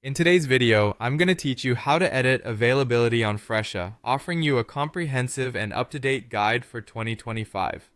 In today's video, I'm going to teach you how to edit availability on Fresha, offering you a comprehensive and up-to-date guide for 2025.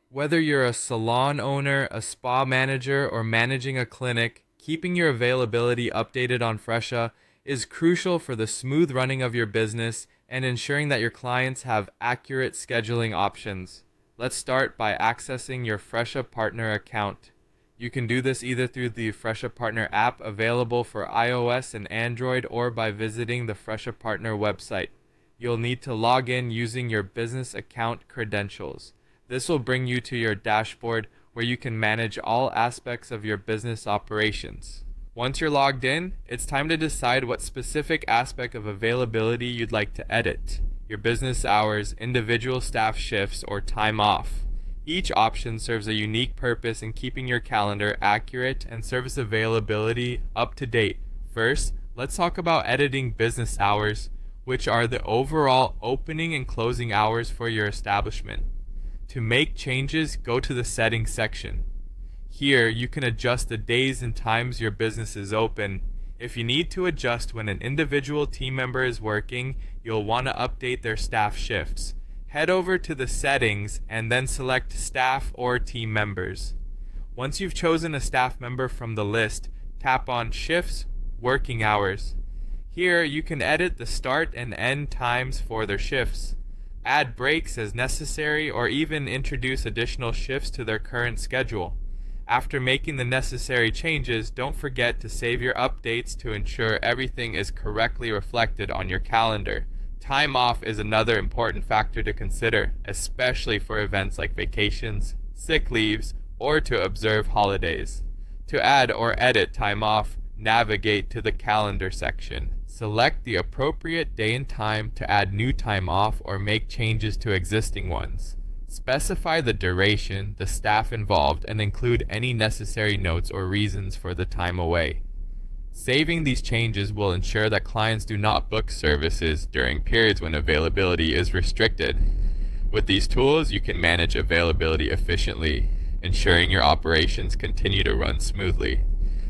Whether you're a salon owner, a spa manager, or managing a clinic, keeping your availability updated on Fresha is crucial for the smooth running of your business and ensuring that your clients have accurate scheduling options. Let's start by accessing your Fresha Partner account. You can do this either through the Fresha Partner app available for iOS and Android or by visiting the Fresha Partner website. You'll need to log in using your business account credentials. This will bring you to your dashboard where you can manage all aspects of your business operations. Once you're logged in, it's time to decide what specific aspect of availability you'd like to edit: your business hours, individual staff shifts, or time off. Each option serves a unique purpose in keeping your calendar accurate and service availability up to date. First, let's talk about editing business hours, which are the overall opening and closing hours for your establishment. To make changes, go to the settings section. Here, you can adjust the days and times your business is open. If you need to adjust when an individual team member is working, you'll want to update their staff shifts. Head over to the settings and then select staff or team members. Once you've chosen a staff member from the list, tap on Shifts, Working Hours. Here you can edit the start and end times for their shifts, add breaks as necessary, or even introduce additional shifts to their current schedule. After making the necessary changes, don't forget to save your updates to ensure everything is correctly reflected on your calendar. Time off is another important factor to consider, especially for events like vacations, sick leaves, or to observe holidays. To add or edit time off, navigate to the calendar section. Select the appropriate day and time to add new time off or make changes to existing ones. Specify the duration, the staff involved, and include any necessary notes or reasons for the time away. Saving these changes will ensure that clients do not book services during periods when availability is restricted. With these tools, you can manage availability efficiently, ensuring your operations continue to run smoothly.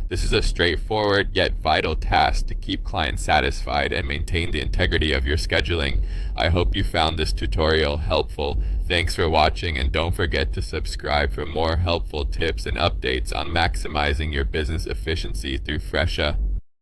This is a straightforward yet vital task to keep clients satisfied and maintain the integrity of your scheduling. I hope you found this tutorial helpful. Thanks for watching, and don't forget to subscribe for more helpful tips and updates on maximizing your business efficiency through Fresha.